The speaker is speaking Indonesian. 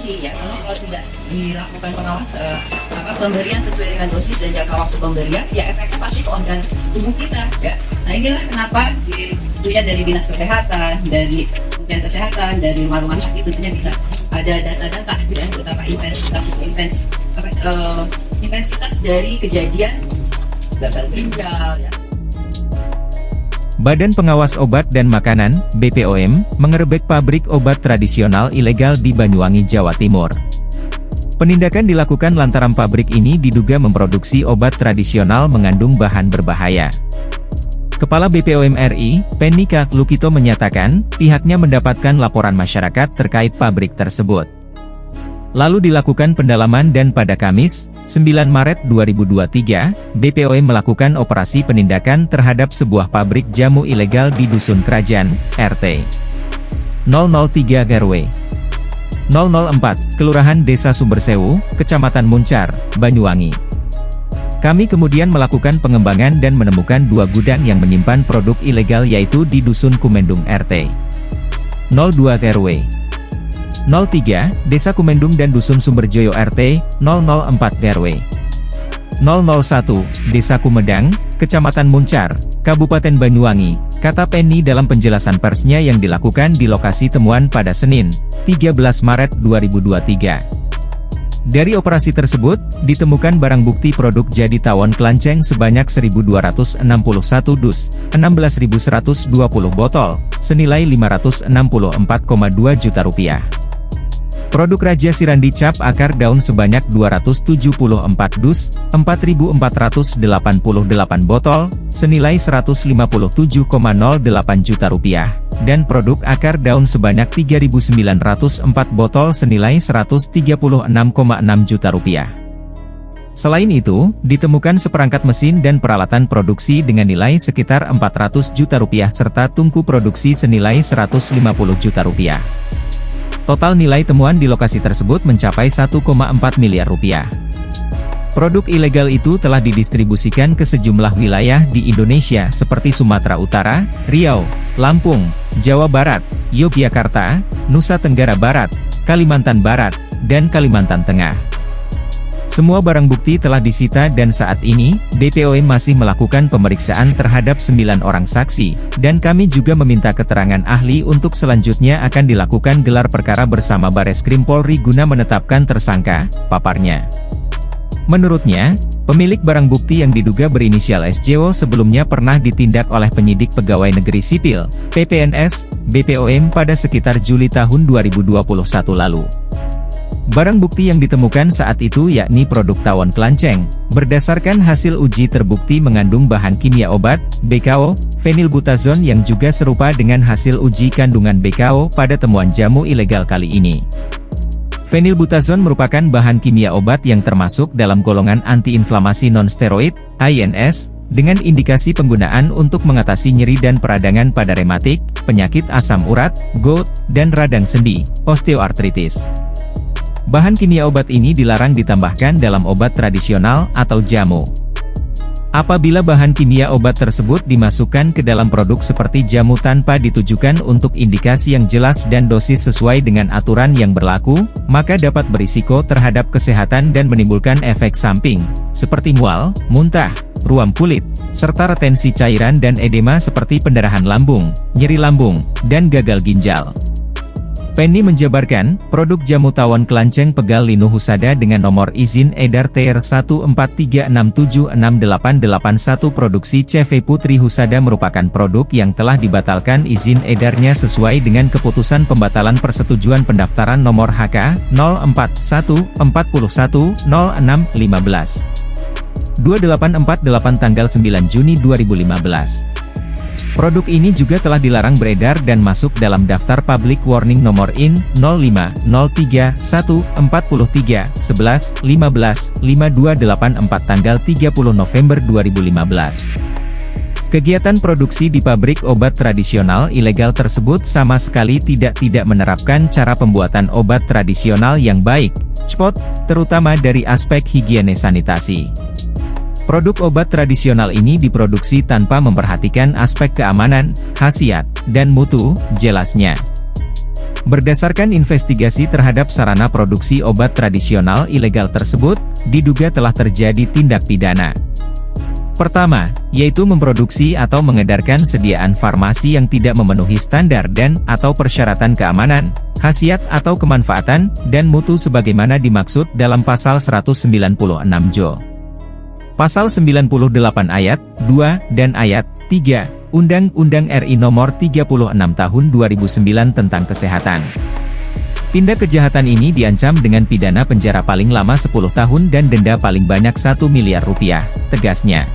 dosis ya. Kalau tidak dilakukan pengawas pemberian sesuai dengan dosis dan jangka waktu pemberian, ya efeknya pasti ke organ tubuh kita ya. Nah inilah kenapa tentunya dari dinas kesehatan, dari kementerian kesehatan, dari rumah-rumah sakit tentunya bisa ada data-data ya, betapa intensitas dari kejadian gagal ginjal ya. Badan Pengawas Obat dan Makanan, BPOM, mengerebek pabrik obat tradisional ilegal di Banyuwangi, Jawa Timur. Penindakan dilakukan lantaran pabrik ini diduga memproduksi obat tradisional mengandung bahan berbahaya. Kepala BPOM RI, Penika Lukito menyatakan, pihaknya mendapatkan laporan masyarakat terkait pabrik tersebut. Lalu dilakukan pendalaman dan pada Kamis, 9 Maret 2023, BPOM melakukan operasi penindakan terhadap sebuah pabrik jamu ilegal di Dusun Kerajaan, RT 003 RW 004, Kelurahan Desa Sumbersewu, Kecamatan Muncar, Banyuwangi. Kami kemudian melakukan pengembangan dan menemukan 2 gudang yang menyimpan produk ilegal yaitu di Dusun Kumendung RT 02 RW 03, Desa Kumendung dan Dusun Sumberjoyo RT 004 RW 001, Desa Kumedang, Kecamatan Muncar, Kabupaten Banyuwangi, kata Penny dalam penjelasan persnya yang dilakukan di lokasi temuan pada Senin, 13 Maret 2023. Dari operasi tersebut, ditemukan barang bukti produk jadi tawon kelanceng sebanyak 1.261 dus, 16.120 botol, senilai Rp564,2 juta. Produk Raja Sirandi cap akar daun sebanyak 274 dus, 4.488 botol, senilai Rp157,08 juta. Dan produk akar daun sebanyak 3.904 botol senilai Rp136,6 juta. Selain itu, ditemukan seperangkat mesin dan peralatan produksi dengan nilai sekitar Rp400 juta serta tungku produksi senilai Rp150 juta. Total nilai temuan di lokasi tersebut mencapai Rp1,4 miliar. Produk ilegal itu telah didistribusikan ke sejumlah wilayah di Indonesia seperti Sumatera Utara, Riau, Lampung, Jawa Barat, Yogyakarta, Nusa Tenggara Barat, Kalimantan Barat, dan Kalimantan Tengah. Semua barang bukti telah disita dan saat ini, BPOM masih melakukan pemeriksaan terhadap 9 orang saksi, dan kami juga meminta keterangan ahli untuk selanjutnya akan dilakukan gelar perkara bersama Bareskrim Polri guna menetapkan tersangka, paparnya. Menurutnya, pemilik barang bukti yang diduga berinisial SJW sebelumnya pernah ditindak oleh penyidik pegawai negeri sipil, PPNS, BPOM pada sekitar Juli tahun 2021 lalu. Barang bukti yang ditemukan saat itu yakni produk tawon kelanceng, berdasarkan hasil uji terbukti mengandung bahan kimia obat, BKO, fenilbutazon yang juga serupa dengan hasil uji kandungan BKO pada temuan jamu ilegal kali ini. Fenilbutazon merupakan bahan kimia obat yang termasuk dalam golongan antiinflamasi non-steroid, INS, dengan indikasi penggunaan untuk mengatasi nyeri dan peradangan pada rematik, penyakit asam urat, gout, dan radang sendi, osteoartritis. Bahan kimia obat ini dilarang ditambahkan dalam obat tradisional atau jamu. Apabila bahan kimia obat tersebut dimasukkan ke dalam produk seperti jamu tanpa ditujukan untuk indikasi yang jelas dan dosis sesuai dengan aturan yang berlaku, maka dapat berisiko terhadap kesehatan dan menimbulkan efek samping, seperti mual, muntah, ruam kulit, serta retensi cairan dan edema seperti pendarahan lambung, nyeri lambung, dan gagal ginjal. Penny menjabarkan, produk jamu tawon kelanceng Pegal Linu Husada dengan nomor izin edar TR143676881 produksi CV Putri Husada merupakan produk yang telah dibatalkan izin edarnya sesuai dengan keputusan pembatalan persetujuan pendaftaran nomor HK 041410615 2848 tanggal 9 Juni 2015. Produk ini juga telah dilarang beredar dan masuk dalam daftar public warning nomor IN 050314115284 tanggal 30 November 2015. Kegiatan produksi di pabrik obat tradisional ilegal tersebut sama sekali tidak menerapkan cara pembuatan obat tradisional yang baik, cepat, terutama dari aspek higiene sanitasi. Produk obat tradisional ini diproduksi tanpa memperhatikan aspek keamanan, khasiat, dan mutu, jelasnya. Berdasarkan investigasi terhadap sarana produksi obat tradisional ilegal tersebut, diduga telah terjadi tindak pidana. Pertama, yaitu memproduksi atau mengedarkan sediaan farmasi yang tidak memenuhi standar dan/atau persyaratan keamanan, khasiat atau kemanfaatan, dan mutu sebagaimana dimaksud dalam Pasal 196 Jo. Pasal 98 Ayat 2 dan Ayat 3, Undang-Undang RI Nomor 36 Tahun 2009 tentang Kesehatan. Tindak kejahatan ini diancam dengan pidana penjara paling lama 10 tahun dan denda paling banyak 1 miliar rupiah, tegasnya.